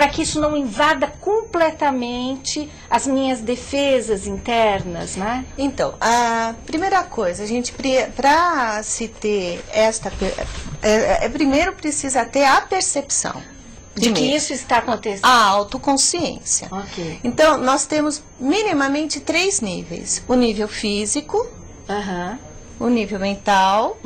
para que isso não invada completamente as minhas defesas internas, né? Então, a primeira coisa, a gente, para se ter primeiro precisa ter a percepção de que isso está acontecendo. A autoconsciência. Ok. Então, nós temos minimamente 3 níveis. O nível físico, o nível mental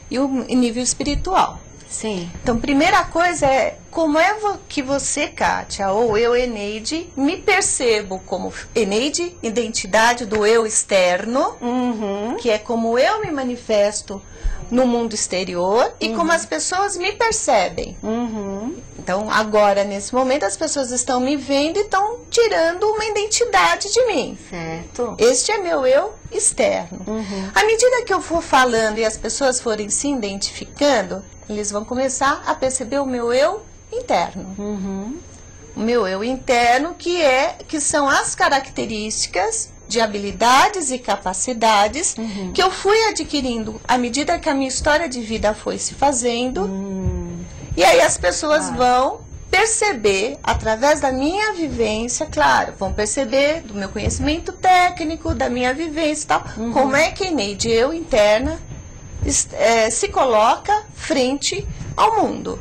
e o nível espiritual. Sim. Então, primeira coisa é como é que você, Kátia, ou eu, Eneide, me percebo como Eneide, identidade do eu externo, que é como eu me manifesto no mundo exterior e como as pessoas me percebem. Então, agora, nesse momento, as pessoas estão me vendo e estão tirando uma identidade de mim. Certo. Este é meu eu externo. À medida que eu for falando e as pessoas forem se identificando, eles vão começar a perceber o meu eu interno. O meu eu interno, que são as características de habilidades e capacidades que eu fui adquirindo à medida que a minha história de vida foi se fazendo. E aí as pessoas vão perceber, através da minha vivência, claro, vão perceber do meu conhecimento técnico, da minha vivência e tal, como é que a Eneide, eu interna, se coloca frente ao mundo.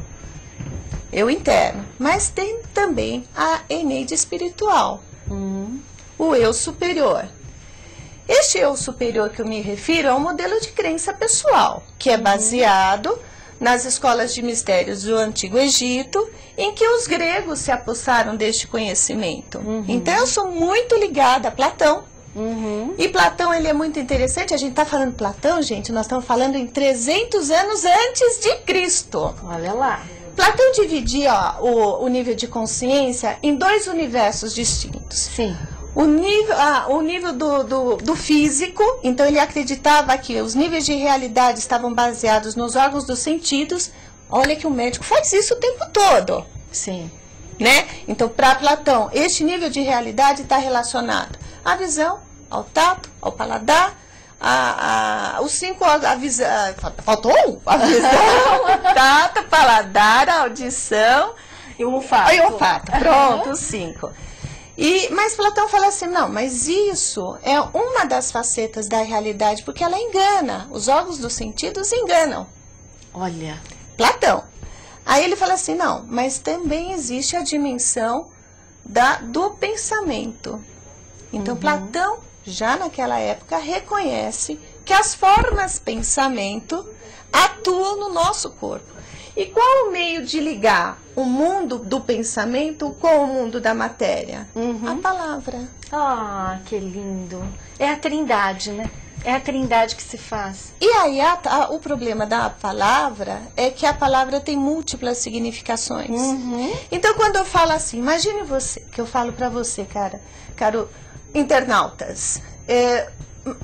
Eu interno. Mas tem também a Eneide espiritual. O eu superior. Este eu superior que eu me refiro é um modelo de crença pessoal, que é baseado nas escolas de mistérios do Antigo Egito, em que os gregos se apossaram deste conhecimento. Então eu sou muito ligada a Platão. E Platão, ele é muito interessante. A gente está falando Platão, gente, nós estamos falando em 300 anos antes de Cristo. Olha lá. Platão dividia o nível de consciência em 2 universos distintos. Sim. O nível do físico, então ele acreditava que os níveis de realidade estavam baseados nos órgãos dos sentidos. Olha que o médico faz isso o tempo todo. Sim. Né? Então, para Platão, este nível de realidade está relacionado à visão, ao tato, ao paladar, os 5 órgãos, faltou um? A visão, o tato, paladar, a audição e o olfato. E o olfato, pronto, os 5. Mas Platão fala assim, não, mas isso é uma das facetas da realidade, porque ela engana, os órgãos dos sentidos enganam. Olha. Platão. Aí ele fala assim, não, mas também existe a dimensão do pensamento. Então Platão, já naquela época, reconhece que as formas pensamento atuam no nosso corpo. E qual o meio de ligar o mundo do pensamento com o mundo da matéria? A palavra. Ah, que lindo. É a trindade, né? É a trindade que se faz. E aí o problema da palavra é que a palavra tem múltiplas significações. Então quando eu falo assim, imagine você, que eu falo para você, caro internautas,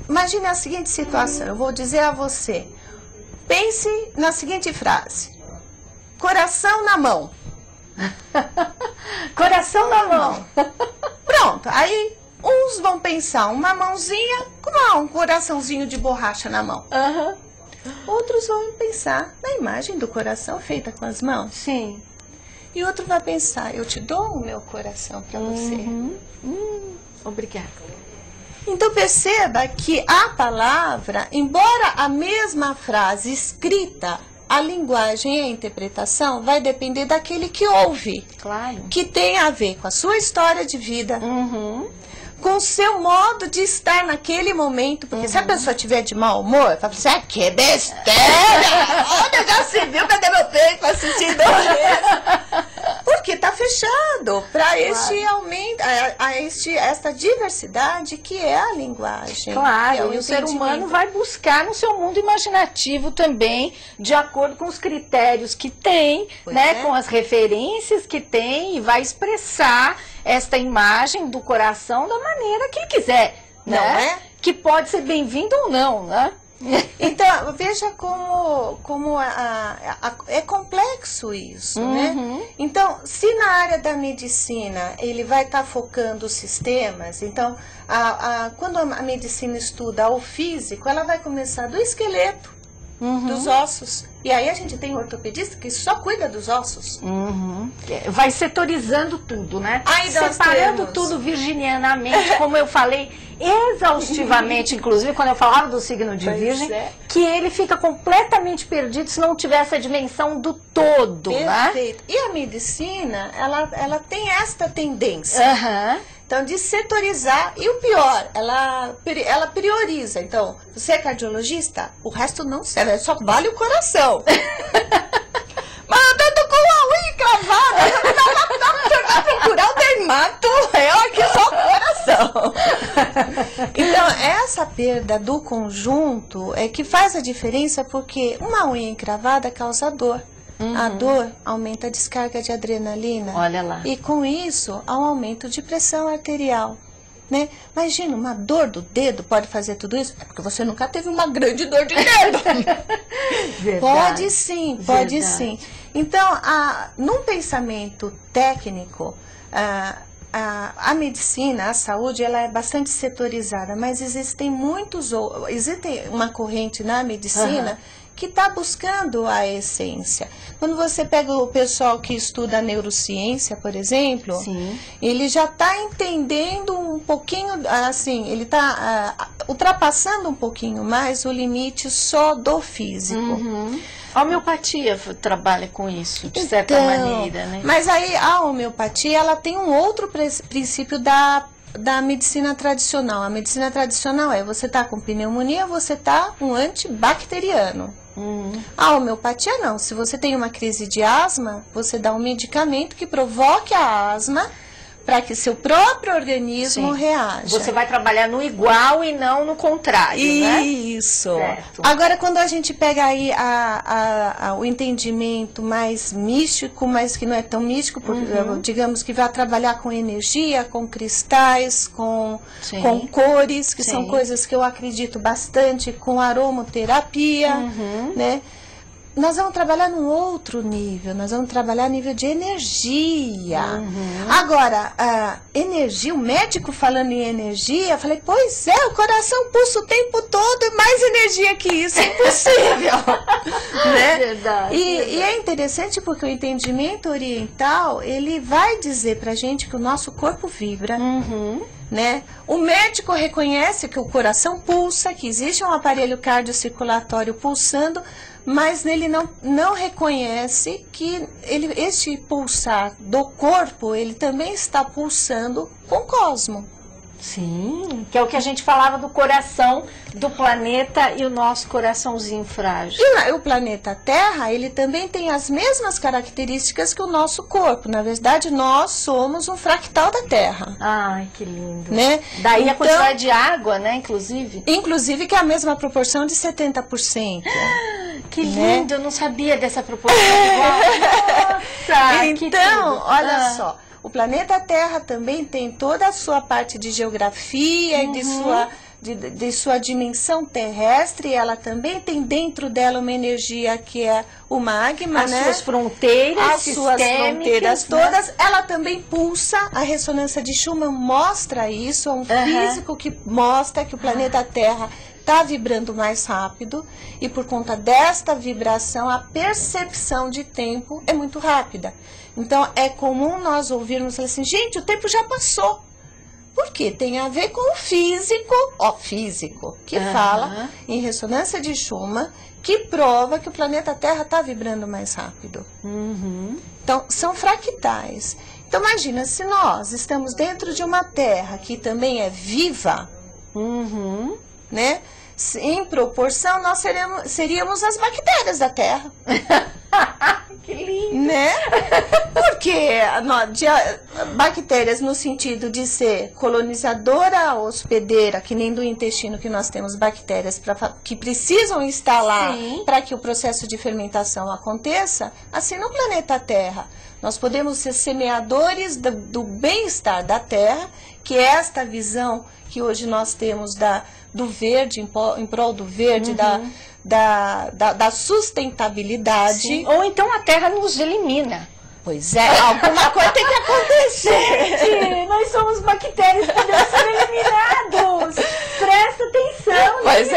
imagine a seguinte situação, eu vou dizer a você, pense na seguinte frase: coração na mão. Coração na mão. Pronto, aí uns vão pensar uma mãozinha com um coraçãozinho de borracha na mão. Outros vão pensar na imagem do coração feita com as mãos. Sim. E outro vai pensar, eu te dou o meu coração para você. Obrigada. Então perceba que a palavra, embora a mesma frase escrita, a linguagem e a interpretação vai depender daquele que ouve. Claro. Que tem a ver com a sua história de vida, com o seu modo de estar naquele momento. Porque se a pessoa estiver de mau humor, fala assim, ah, que besteira! Olha, já se viu, cadê meu peito pra assistir 2 vezes? Porque tá fechado para este aumento, esta diversidade que é a linguagem. Claro, e o ser humano vai buscar no seu mundo imaginativo também, de acordo com os critérios que tem, com as referências que tem, e vai expressar esta imagem do coração da maneira que ele quiser, né? Que pode ser bem-vindo ou não, né? Então, veja como é complexo isso, né? Então, se na área da medicina ele vai estar focando os sistemas, então, quando a medicina estuda o físico, ela vai começar do esqueleto, dos ossos. E aí a gente tem um ortopedista que só cuida dos ossos. Vai setorizando tudo, né? Aí separando tudo virginianamente, como eu falei exaustivamente, inclusive quando eu falava do signo de Virgem, que ele fica completamente perdido se não tiver essa dimensão do todo. Perfeito. Né? E a medicina, ela tem esta tendência. Então, de setorizar, e o pior, ela prioriza. Então, você é cardiologista, o resto não serve, só vale o coração. Mas eu tô com a unha encravada, vai procurar o dermato, eu aqui só o coração. Então, essa perda do conjunto é que faz a diferença, porque uma unha encravada causa dor. A dor aumenta a descarga de adrenalina. Olha lá. E com isso, há um aumento de pressão arterial. Né? Imagina, uma dor do dedo pode fazer tudo isso? É porque você nunca teve uma grande dor de dedo. Pode sim, pode sim. Então, num pensamento técnico, a medicina, a saúde, ela é bastante setorizada, mas existe uma corrente na medicina que está buscando a essência. Quando você pega o pessoal que estuda a neurociência, por exemplo, ele já está entendendo um pouquinho, assim, ele está ultrapassando um pouquinho mais o limite só do físico. A homeopatia trabalha com isso, de certa maneira, né? Mas aí a homeopatia, ela tem um outro princípio da medicina tradicional. A medicina tradicional você tá com pneumonia, você tá um antibacteriano. A homeopatia não. Se você tem uma crise de asma, você dá um medicamento que provoque a asma para que seu próprio organismo reaja. Você vai trabalhar no igual e não no contrário, né? Isso. Certo. Agora, quando a gente pega aí o entendimento mais místico, mas que não é tão místico, porque, digamos que vai trabalhar com energia, com cristais, com cores, que são coisas que eu acredito bastante, com aromoterapia, né? Nós vamos trabalhar num outro nível, nós vamos trabalhar nível de energia. Agora, energia, o médico falando em energia, eu falei, pois é, o coração pulsa o tempo todo e mais energia que isso é impossível. Né? Verdade. E é interessante porque o entendimento oriental, ele vai dizer pra gente que o nosso corpo vibra. Né? O médico reconhece que o coração pulsa, que existe um aparelho cardiocirculatório pulsando, mas ele não reconhece que este pulsar do corpo, ele também está pulsando com o cosmo. Sim, que é o que a gente falava do coração do planeta e o nosso coraçãozinho frágil. E o planeta Terra, ele também tem as mesmas características que o nosso corpo. Na verdade, nós somos um fractal da Terra. Ai, que lindo. Né? Daí então, a quantidade de água, né, inclusive? Inclusive que é a mesma proporção de 70%. Que lindo, eu não sabia dessa proporção. Nossa, então, olha só. O planeta Terra também tem toda a sua parte de geografia e de sua dimensão terrestre. Ela também tem dentro dela uma energia que é o magma, as suas fronteiras, as suas fronteiras todas. Ela também pulsa. A ressonância de Schumann mostra isso. É um físico que mostra que o planeta Terra está vibrando mais rápido e por conta desta vibração a percepção de tempo é muito rápida. Então é comum nós ouvirmos assim, gente, o tempo já passou. Por quê? Tem a ver com o físico, que fala em ressonância de Schumann, que prova que o planeta Terra está vibrando mais rápido. Então são fractais. Então imagina, se nós estamos dentro de uma Terra que também é viva, né? Em proporção, nós seríamos as bactérias da Terra. Que lindo! Né? Porque bactérias no sentido de ser colonizadora, hospedeira, que nem do intestino que nós temos bactérias que precisam estar lá para que o processo de fermentação aconteça, assim no planeta Terra. Nós podemos ser semeadores do bem-estar da Terra, que é esta visão que hoje nós temos do verde, em prol do verde, da sustentabilidade. Sim. Ou então a Terra nos elimina. Pois é, alguma coisa tem que acontecer. Gente, nós somos bactérias que podemos ser eliminados. Presta atenção. Pois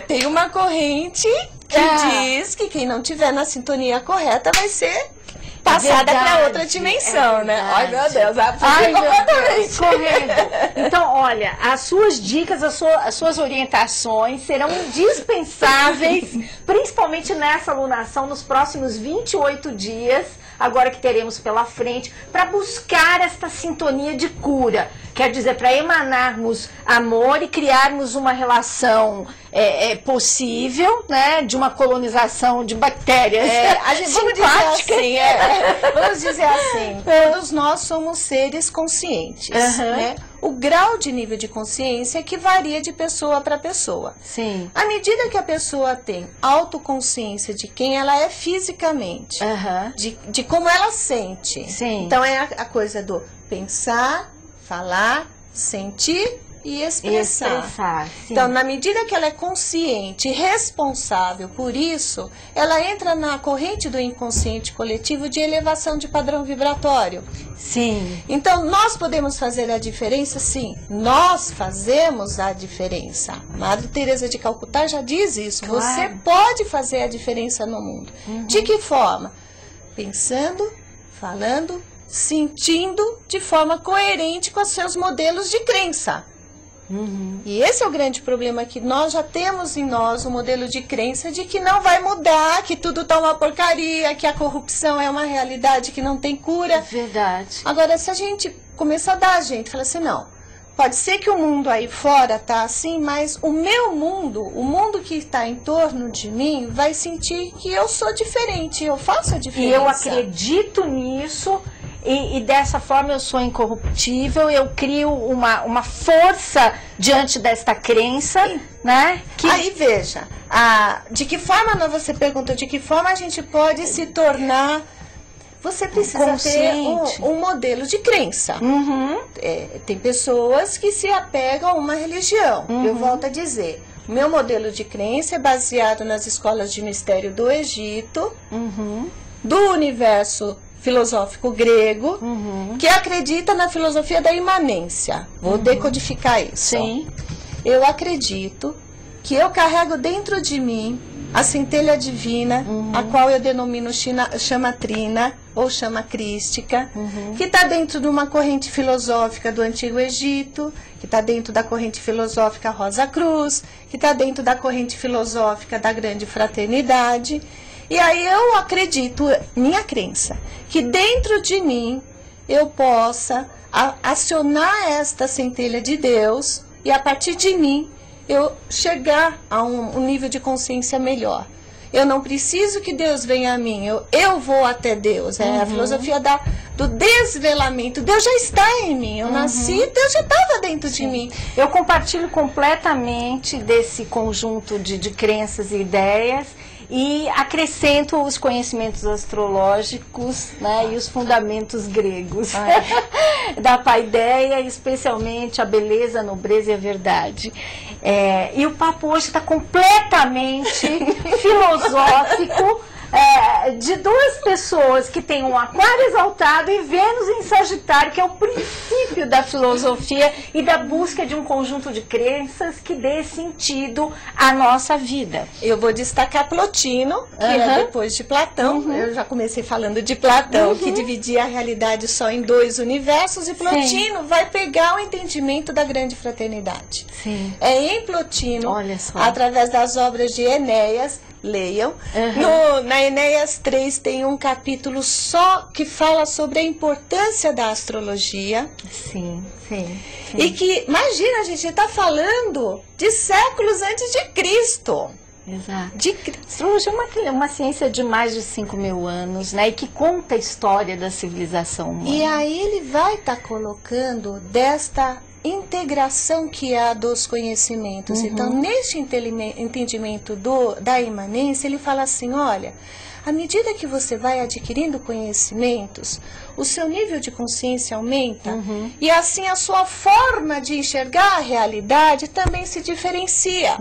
tem uma corrente que diz que quem não tiver na sintonia correta vai ser passada para outra dimensão, né? Ai, meu Deus, completamente correndo. Então, olha, as suas dicas, as suas orientações serão indispensáveis, principalmente nessa alunação, nos próximos 28 dias, agora que teremos pela frente, para buscar esta sintonia de cura. Quer dizer, para emanarmos amor e criarmos uma relação possível, né, de uma colonização de bactérias. Vamos dizer assim, todos nós somos seres conscientes, né? O grau de nível de consciência é que varia de pessoa para pessoa. Sim. À medida que a pessoa tem autoconsciência de quem ela é fisicamente, de como ela sente. Sim. Então é a coisa do pensar, falar, sentir e expressar. Então, na medida que ela é consciente e responsável por isso, ela entra na corrente do inconsciente coletivo de elevação de padrão vibratório. Sim. Então, nós podemos fazer a diferença? Sim, nós fazemos a diferença. Madre Teresa de Calcutá já diz isso. Claro. Você pode fazer a diferença no mundo. De que forma? Pensando, falando, sentindo de forma coerente com os seus modelos de crença. E esse é o grande problema, que nós já temos em nós um modelo de crença de que não vai mudar, que tudo tá uma porcaria, que a corrupção é uma realidade que não tem cura. Verdade. Agora, se a gente começar a dar a gente, fala assim, não, pode ser que o mundo aí fora tá assim, mas o meu mundo, o mundo que está em torno de mim, vai sentir que eu sou diferente, eu faço a diferença. E eu acredito nisso. E dessa forma eu sou incorruptível, eu crio uma força diante desta crença, né? Aí veja, de que forma, você pergunta, de que forma a gente pode se tornar... Você precisa ter um modelo de crença. Tem pessoas que se apegam a uma religião. Eu volto a dizer, o meu modelo de crença é baseado nas escolas de mistério do Egito, do universo filosófico grego, que acredita na filosofia da imanência. Vou decodificar isso. Sim. Eu acredito que eu carrego dentro de mim a centelha divina, a qual eu denomino chama trina ou chama crística, que está dentro de uma corrente filosófica do Antigo Egito, que está dentro da corrente filosófica Rosa Cruz, que está dentro da corrente filosófica da Grande Fraternidade. E aí eu acredito, minha crença, que dentro de mim eu possa acionar esta centelha de Deus e a partir de mim eu chegar a um nível de consciência melhor. Eu não preciso que Deus venha a mim, eu vou até Deus. É a filosofia do desvelamento. Deus já está em mim, eu nasci, Deus já estava dentro de mim. Eu compartilho completamente desse conjunto de crenças e ideias. E acrescento os conhecimentos astrológicos, né, e os fundamentos gregos da paideia, especialmente a beleza, a nobreza e a verdade. E o papo hoje está completamente filosófico, de duas pessoas que têm um aquário exaltado e Vênus em Sagitário, que é o princípio da filosofia e da busca de um conjunto de crenças que dê sentido à nossa vida. Eu vou destacar Plotino, que é depois de Platão. Eu já comecei falando de Platão, que dividia a realidade só em dois universos, e Plotino vai pegar o entendimento da Grande Fraternidade. Sim. É em Plotino, através das obras de Enéas, leiam. Na Enéas 3 tem um capítulo só que fala sobre a importância da astrologia. Sim. E que, imagina, a gente está falando de séculos antes de Cristo. Exato. A astrologia é uma ciência de mais de 5.000 anos, né? E que conta a história da civilização humana. E aí ele vai estar colocando desta integração que há dos conhecimentos. Então, neste entendimento da imanência, ele fala assim, olha, à medida que você vai adquirindo conhecimentos, o seu nível de consciência aumenta e assim a sua forma de enxergar a realidade também se diferencia.